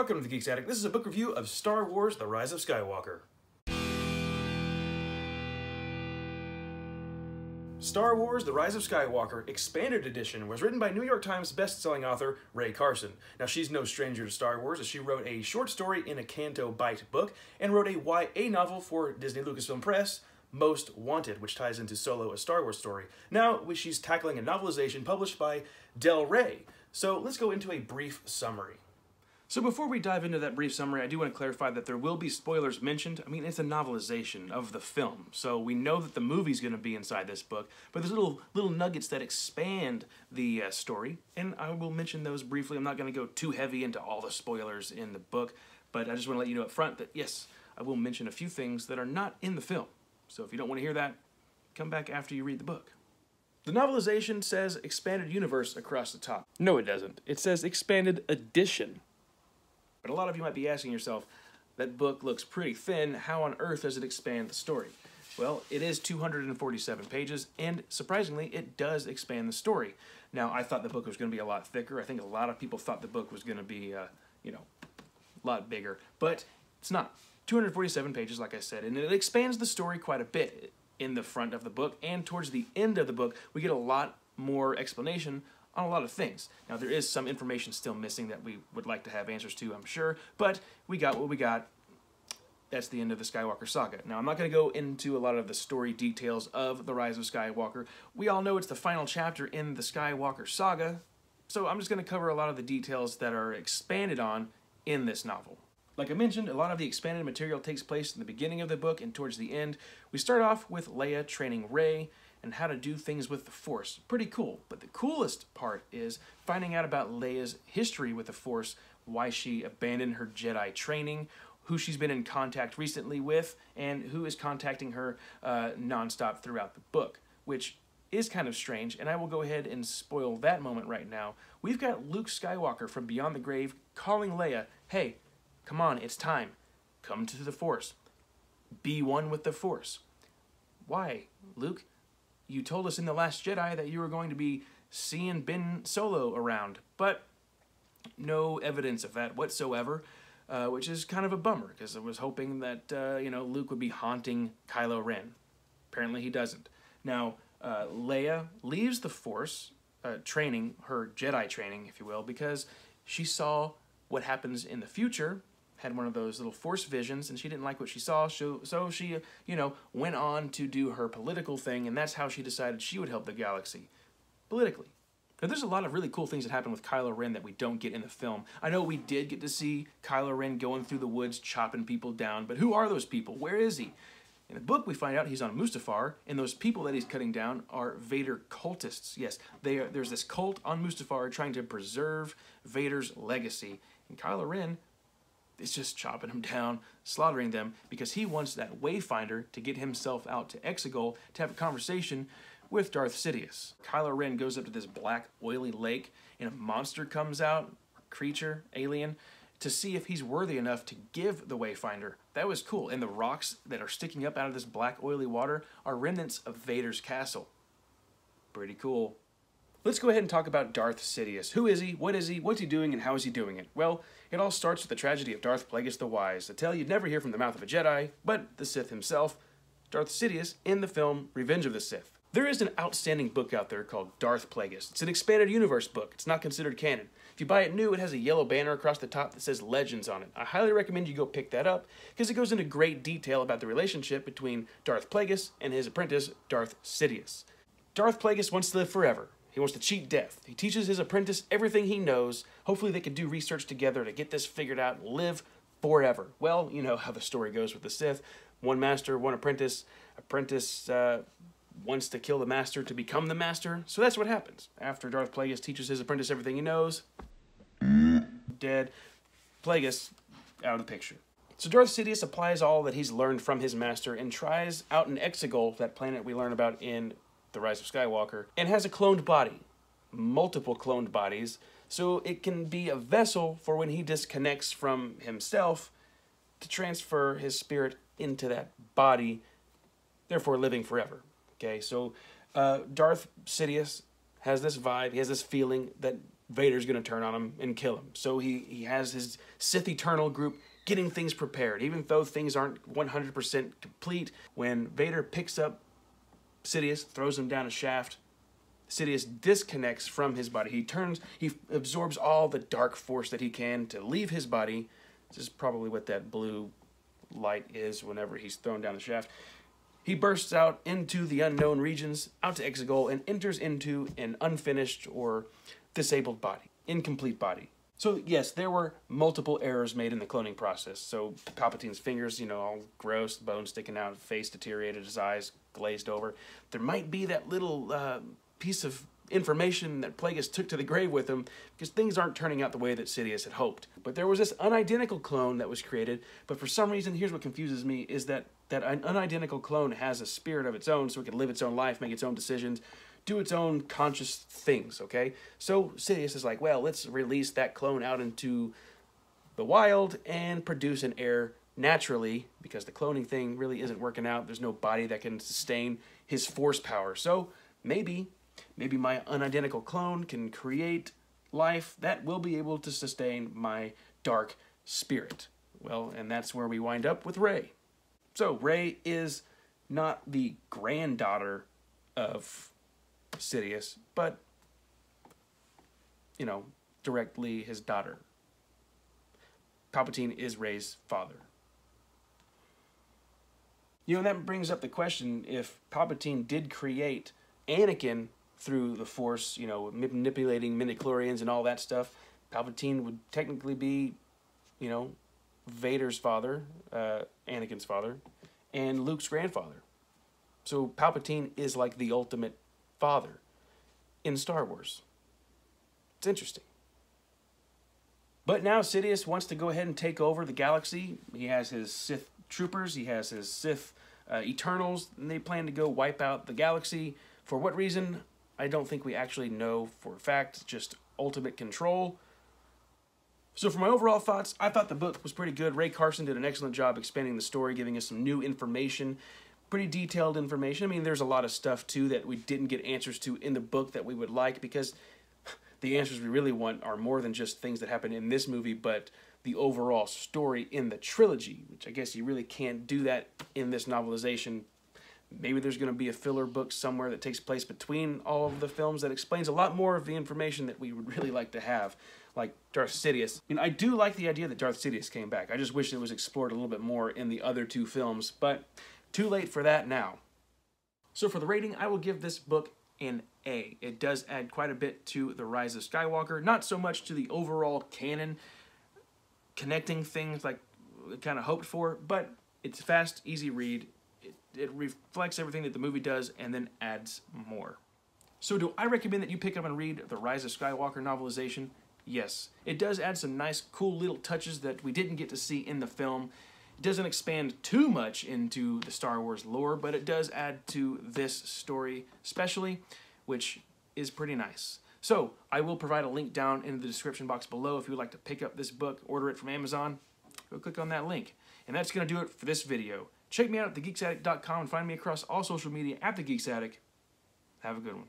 Welcome to the TheGeeksAttic. This is a book review of Star Wars: The Rise of Skywalker. Star Wars: The Rise of Skywalker Expanded Edition was written by New York Times bestselling author Rae Carson. Now, she's no stranger to Star Wars, as she wrote a short story in a Canto Bight book and wrote a YA novel for Disney Lucasfilm Press, Most Wanted, which ties into Solo: A Star Wars Story. Now, she's tackling a novelization published by Del Rey. So let's go into a brief summary. So before we dive into that brief summary, I do want to clarify that there will be spoilers mentioned. I mean, it's a novelization of the film, so we know that the movie's going to be inside this book, but there's little nuggets that expand the story, and I will mention those briefly. I'm not going to go too heavy into all the spoilers in the book, but I just want to let you know up front that, yes, I will mention a few things that are not in the film. So if you don't want to hear that, come back after you read the book. The novelization says Expanded Universe across the top. No, it doesn't. It says Expanded Edition. But a lot of you might be asking yourself, that book looks pretty thin, how on earth does it expand the story? Well, it is 247 pages, and surprisingly, it does expand the story. Now, I thought the book was going to be a lot thicker. I think a lot of people thought the book was going to be, a lot bigger, but it's not. 247 pages, like I said, and it expands the story quite a bit in the front of the book, and towards the end of the book, we get a lot more explanation on a lot of things. Now, there is some information still missing that we would like to have answers to, I'm sure, but we got what we got. That's the end of the Skywalker saga. Now, I'm not going to go into a lot of the story details of The Rise of Skywalker. We all know it's the final chapter in the Skywalker saga, so I'm just going to cover a lot of the details that are expanded on in this novel. Like I mentioned, a lot of the expanded material takes place in the beginning of the book and towards the end. We start off with Leia training Rey and how to do things with the Force. Pretty cool. But the coolest part is finding out about Leia's history with the Force, why she abandoned her Jedi training, who she's been in contact recently with, and who is contacting her nonstop throughout the book, which is kind of strange, and I will go ahead and spoil that moment right now. We've got Luke Skywalker from beyond the grave calling Leia, hey, come on, it's time. Come to the Force. Be one with the Force. Why, Luke? You told us in The Last Jedi that you were going to be seeing Ben Solo around, but no evidence of that whatsoever, which is kind of a bummer, because I was hoping that, Luke would be haunting Kylo Ren. Apparently he doesn't. Now, Leia leaves the Force training, her Jedi training, if you will, because she saw what happens in the future, had one of those little Force visions, and she didn't like what she saw, so she, went on to do her political thing, and that's how she decided she would help the galaxy, politically. Now, there's a lot of really cool things that happen with Kylo Ren that we don't get in the film. I know we did get to see Kylo Ren going through the woods, chopping people down, but who are those people? Where is he? In the book, we find out he's on Mustafar, and those people that he's cutting down are Vader cultists. Yes, there's this cult on Mustafar trying to preserve Vader's legacy, and Kylo Ren is just chopping them down, slaughtering them, because he wants that Wayfinder to get himself out to Exegol to have a conversation with Darth Sidious. Kylo Ren goes up to this black, oily lake, and a monster comes out, creature, alien, to see if he's worthy enough to give the Wayfinder. That was cool, and the rocks that are sticking up out of this black, oily water are remnants of Vader's castle. Pretty cool. Let's go ahead and talk about Darth Sidious. Who is he? What's he doing, and how is he doing it? Well, it all starts with the tragedy of Darth Plagueis the Wise, a tale you'd never hear from the mouth of a Jedi, but the Sith himself, Darth Sidious, in the film Revenge of the Sith. There is an outstanding book out there called Darth Plagueis. It's an expanded universe book. It's not considered canon. If you buy it new, it has a yellow banner across the top that says Legends on it. I highly recommend you go pick that up, because it goes into great detail about the relationship between Darth Plagueis and his apprentice, Darth Sidious. Darth Plagueis wants to live forever. He wants to cheat death. He teaches his apprentice everything he knows. Hopefully they can do research together to get this figured out and live forever. Well, you know how the story goes with the Sith. One master, one apprentice. Apprentice wants to kill the master to become the master. So that's what happens. After Darth Plagueis teaches his apprentice everything he knows, dead, Plagueis out of the picture. So Darth Sidious applies all that he's learned from his master and tries out in Exegol, that planet we learn about in The Rise of Skywalker, and has a cloned body, multiple cloned bodies, so it can be a vessel for when he disconnects from himself to transfer his spirit into that body, therefore living forever. Okay, so Darth Sidious has this vibe, he has this feeling that Vader's going to turn on him and kill him. So he has his Sith Eternal group getting things prepared, even though things aren't 100% complete. When Vader picks up Sidious, throws him down a shaft, Sidious disconnects from his body. He absorbs all the dark force that he can to leave his body. This is probably what that blue light is whenever he's thrown down the shaft. He bursts out into the unknown regions, out to Exegol, and enters into an unfinished or disabled body, incomplete body. So yes, there were multiple errors made in the cloning process. So Palpatine's fingers, all gross, bones sticking out, face deteriorated, his eyes glazed over. There might be that little piece of information that Plagueis took to the grave with him, because things aren't turning out the way that Sidious had hoped. But there was this unidentical clone that was created, but for some reason, here's what confuses me, is that an unidentical clone has a spirit of its own, so it can live its own life, make its own decisions, do its own conscious things, okay? So Sidious is like, well, let's release that clone out into the wild and produce an heir naturally, because the cloning thing really isn't working out. There's no body that can sustain his force power. So maybe my unidentical clone can create life that will be able to sustain my dark spirit. Well, and that's where we wind up with Rae. So Rae is not the granddaughter of Sidious, but, directly his daughter. Palpatine is Rey's father. And that brings up the question, if Palpatine did create Anakin through the Force, manipulating midichlorians and all that stuff, Palpatine would technically be, Vader's father, Anakin's father, and Luke's grandfather. So Palpatine is like the ultimate father in Star Wars. It's interesting. But now Sidious wants to go ahead and take over the galaxy. He has his Sith troopers, he has his Sith Eternals, and they plan to go wipe out the galaxy. For what reason? I don't think we actually know for a fact, just ultimate control. So for my overall thoughts, I thought the book was pretty good. Rae Carson did an excellent job expanding the story, giving us some new information, pretty detailed information. I mean, there's a lot of stuff, too, that we didn't get answers to in the book that we would like, because the answers we really want are more than just things that happen in this movie, but the overall story in the trilogy, which I guess you really can't do that in this novelization. Maybe there's going to be a filler book somewhere that takes place between all of the films that explains a lot more of the information that we would really like to have, like Darth Sidious. I do like the idea that Darth Sidious came back. I just wish it was explored a little bit more in the other two films, but too late for that now. So for the rating, I will give this book an A. It does add quite a bit to the Rise of Skywalker, not so much to the overall canon, connecting things like we kind of hoped for, but it's a fast, easy read. It reflects everything that the movie does and then adds more. So do I recommend that you pick up and read the Rise of Skywalker novelization? Yes. It does add some nice, cool little touches that we didn't get to see in the film. It doesn't expand too much into the Star Wars lore, but it does add to this story especially, which is pretty nice. So I will provide a link down in the description box below if you would like to pick up this book, order it from Amazon. Go click on that link. And that's going to do it for this video. Check me out at TheGeeksAttic.com and find me across all social media at TheGeeksAttic. Have a good one.